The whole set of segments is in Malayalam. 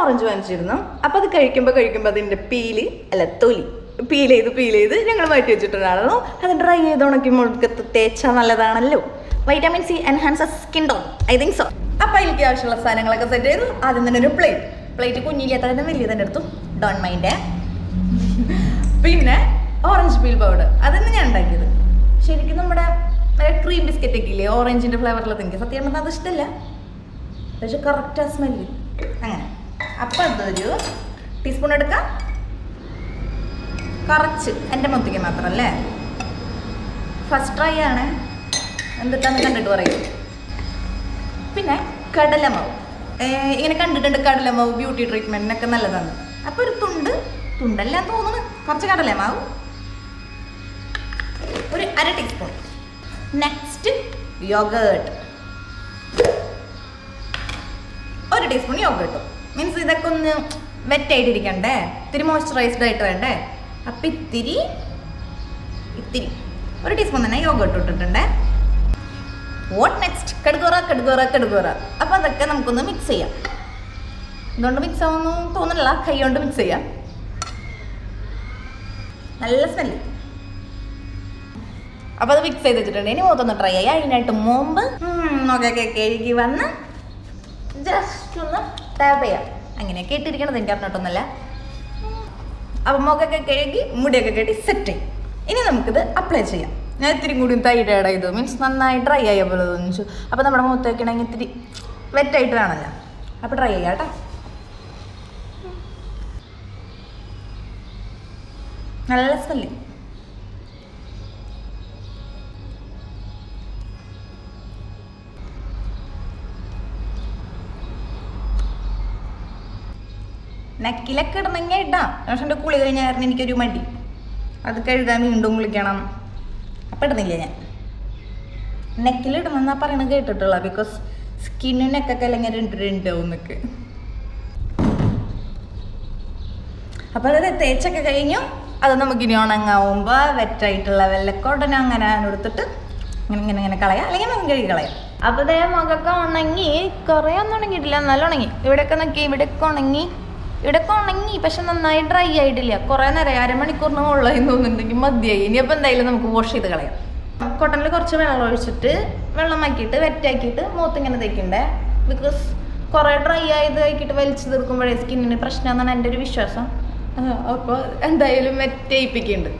ഓറഞ്ച് വാങ്ങിച്ചിരുന്നു. അപ്പോൾ അത് കഴിക്കുമ്പോൾ അതിൻ്റെ തൊലി പീൽ ചെയ്ത് ഞങ്ങൾ മാറ്റി വെച്ചിട്ടുണ്ടായിരുന്നു. അത് ഡ്രൈ ചെയ്ത് ഉണക്കി മുഴുക്കത്ത് തേച്ചാൽ നല്ലതാണല്ലോ. Vitamin C enhances skin tone, I think so. അപ്പോൾ അതിലേക്ക് ആവശ്യമുള്ള സാധനങ്ങളൊക്കെ സെറ്റ് ചെയ്തു. ആദ്യം തന്നെ ഒരു പ്ലേറ്റ് കുഞ്ഞില്ലാത്ത തന്നെ വലിയ തന്നെ എടുത്തു, ഡോൺ മൈൻഡ്. പിന്നെ ഓറഞ്ച് പീൽ പൗഡർ, അതാണ് ഞാൻ ഉണ്ടാക്കിയത്. ശരിക്കും നമ്മുടെ ക്രീം ബിസ്ക്കറ്റ് ഒക്കെ ഇല്ലേ, ഓറഞ്ചിൻ്റെ ഫ്ലേവറിൽ എനിക്ക് സത്യം പറഞ്ഞാൽ അത് ഇഷ്ടമല്ല, പക്ഷെ കറക്റ്റ് ആ സ്മെല്ല് അങ്ങനെ. അപ്പം അതൊരു ടീസ്പൂൺ എടുക്കാം, കുറച്ച് എൻ്റെ മുത്തിക്ക് മാത്രമല്ലേ, ഫസ്റ്റ് ട്രൈ ആണ്, എന്തിട്ടാന്ന് കണ്ടിട്ട് പറയും. പിന്നെ കടലമാവ്, ഇങ്ങനെ കണ്ടിട്ടുണ്ട് കടലമാവ് ബ്യൂട്ടി ട്രീറ്റ്മെൻറ്റിനൊക്കെ നല്ലതാണ്. അപ്പോൾ ഒരു തുണ്ടല്ല തോന്നുന്നു, കുറച്ച് കടലമാവ്, ഒരു 1/2 ടീസ്പൂൺ. നെക്സ്റ്റ് യോഗേർട്ട്, 1 ടീസ്പൂൺ യോഗേർട്ടും. മീൻസ് ഇതൊക്കെ ഒന്ന് വെറ്റായിട്ടിരിക്കണ്ടേ, ഇത്തിരി മോയ്സ്ചറൈസ്ഡ് ആയിട്ട് വേണ്ടേ. അപ്പം ഇത്തിരി 1 ടീസ്പൂൺ തന്നെ യോഗേർട്ട് ഇട്ടിട്ടുണ്ടേ. What next? കടുകുറ. അപ്പം അതൊക്കെ നമുക്കൊന്ന് മിക്സ് ചെയ്യാം. ഇതുകൊണ്ട് മിക്സ് ആവുമെന്ന് തോന്നുന്നില്ല, കൈ കൊണ്ട് മിക്സ് ചെയ്യാം. നല്ല സ്മെല്ല്. അപ്പോൾ അത് മിക്സ് ചെയ്ത് വെച്ചിട്ടുണ്ട്. ഇനി മൊത്തം ട്രൈ ചെയ്യാം. അതിനായിട്ട് മുമ്പ് മുഖമൊക്കെ കഴുകി വന്ന് ജസ്റ്റ് ഒന്ന് ടാപ്പ് ചെയ്യാം. അങ്ങനെയൊക്കെ ഇട്ടിരിക്കണത് എനിക്ക് അറിഞ്ഞിട്ടൊന്നുമല്ല. അപ്പം മുഖമൊക്കെ കഴുകി മുടിയൊക്കെ കെട്ടി സെറ്റ് ചെയ്യും. ഇനി നമുക്കിത് അപ്ലൈ ചെയ്യാം. ഞാൻ ഇത്തിരി കൂടി തൈര് ആഡ് ചെയ്തു, മീൻസ് നന്നായി ഡ്രൈ ആയ പോലെ തോന്നിച്ചു. അപ്പോൾ നമ്മുടെ മുഖത്ത് വയ്ക്കണമെങ്കിൽ ഇത്തിരി വെറ്റായിട്ട് വേണമല്ലോ. അപ്പോൾ ട്രൈ ചെയ്യാം കേട്ടോ. നല്ല സ്മെല്ല്. നെക്കിലൊക്കെ ഇടണമെങ്കിൽ ഇടാം, പക്ഷെ എൻ്റെ കുളി കഴിഞ്ഞായിരുന്നു എനിക്കൊരു മടി, അത് കഴുകാൻ വീണ്ടും കുളിക്കണം. അപ്പം ഇടുന്നില്ല ഞാൻ. നെക്കിലിടണം എന്നാ പറയണത് കേട്ടിട്ടുള്ള, ബിക്കോസ് സ്കിന്നും നെക്കൊക്കെ അല്ലെങ്കിൽ രണ്ടാവും എന്നൊക്കെ. അപ്പം അത് തേച്ചൊക്കെ കഴിഞ്ഞു. അത് നമുക്കിനി ഉണങ്ങാവുമ്പോൾ വെറ്റായിട്ടുള്ള വെള്ളക്കോട്ടനെ അങ്ങനെ എടുത്തിട്ട് ഇങ്ങനെ കളയാം, അല്ലെങ്കിൽ നമുക്ക് കഴുകി കളയാം. അപ്പോൾ ഇതേ മുഖമൊക്കെ ഉണങ്ങി, കുറേ ഒന്നും ഉണങ്ങിയിട്ടില്ല, എന്നാലും ഉണങ്ങി. ഇവിടെയൊക്കെ നോക്കി, ഇവിടെയൊക്കെ ഉണങ്ങി, പക്ഷെ നന്നായി ഡ്രൈ ആയിട്ടില്ല. കുറേ നേരം 1/2 മണിക്കൂറിന് മുകളിലായി തോന്നുന്നുണ്ടെങ്കിൽ മതിയായി. ഇനിയപ്പോൾ എന്തായാലും നമുക്ക് വാഷ് ചെയ്ത് കളയാം. കോട്ടണിൽ കുറച്ച് വെള്ളം ഒഴിച്ചിട്ട് വെള്ളമാക്കിയിട്ട് വെറ്റാക്കിയിട്ട് മുഖത്തിങ്ങനെ തേക്കണ്ടേ, ബിക്കോസ് കുറേ ഡ്രൈ ആയത് ആക്കിയിട്ട് വലിച്ചു തീർക്കുമ്പോഴേ സ്കിന്നിന് പ്രശ്നമെന്നാണ് എൻ്റെ ഒരു വിശ്വാസം. അപ്പോൾ എന്തായാലും വെറ്റയിപ്പിക്കുന്നുണ്ട്.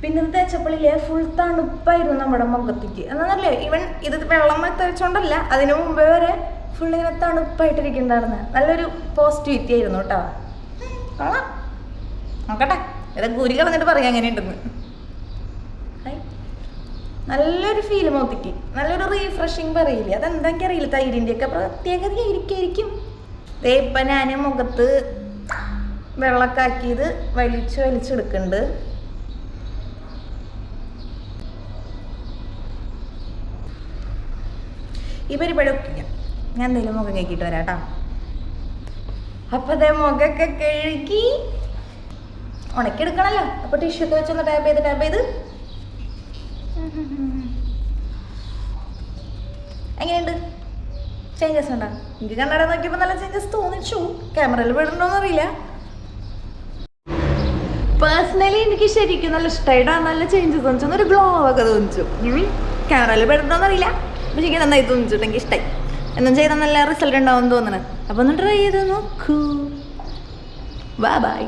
പിന്നെ ഇത് തേച്ചപ്പോഴില്ലേ ഫുൾ തണുപ്പായിരുന്നു നമ്മുടെ മുഖത്തേക്ക്. എന്നല്ലേ, ഈവൻ ഇത് വെള്ളം തേച്ചുകൊണ്ടല്ല, അതിനു മുമ്പേ വരെ ഫുൾ ഇങ്ങനെ തണുപ്പായിട്ടിരിക്കുന്നുണ്ടായിരുന്നു. നല്ലൊരു പോസിറ്റിവിറ്റി ആയിരുന്നു കേട്ടോ. കൊള്ളാം, നോക്കട്ടെ, ഇതൊക്കെ കുരി കളഞ്ഞിട്ട് പറയാം എങ്ങനെ ഉണ്ടെന്ന്. നല്ലൊരു ഫീല് മുഖത്തേക്ക്, നല്ലൊരു റീഫ്രഷിങ് പറയില്ലേ, അതെന്താ എനിക്കറിയില്ല, തൈരിൻ്റെ ഒക്കെ പ്രത്യേകത ആയിരിക്കും. ഇപ്പം ഞാൻ മുഖത്ത് വെള്ളമൊക്കെ ആക്കിയത് വലിച്ചെടുക്കുന്നുണ്ട്. ഈ പരിപാടി ഒക്കെ ഞാൻ എന്തെങ്കിലും മുഖം കഴുകിയിട്ട് വരാം കേട്ടോ. അപ്പം അതേ മുഖമൊക്കെ കഴുകി ഉണക്കിയെടുക്കണമല്ലോ. അപ്പോൾ ടിഷ്യൂ ഒക്കെ വെച്ചൊന്ന് ടാപ്പ് ചെയ്ത് എങ്ങനെയുണ്ട്? ചേഞ്ചസ് ഉണ്ടോ? എനിക്ക് കണ്ണട നോക്കിയപ്പോൾ നല്ല ചേഞ്ചസ് തോന്നിച്ചു. ക്യാമറയിൽ പെടുന്നുണ്ടോയെന്ന് അറിയില്ല. പേഴ്സണലി എനിക്ക് ശരിക്കും നല്ല ഇഷ്ടമായിട്ടാണ്, നല്ല ചേഞ്ചസ് തോന്നിച്ചു, ഒരു ഗ്ലോ ഒക്കെ തോന്നിച്ചു. ക്യാമറയിൽ പെടുന്നുണ്ടോയെന്ന് അറിയില്ല, പക്ഷേ എനിക്ക് നന്നായി തോന്നിച്ചിട്ട് എനിക്ക് ഇഷ്ടമായി. എന്നും ചെയ്താൽ നല്ല റിസൾട്ട് ഉണ്ടാവും തോന്നുന്നത്. അപ്പോൾ ഒന്ന് ട്രൈ ചെയ്ത് നോക്കൂ. ബൈ.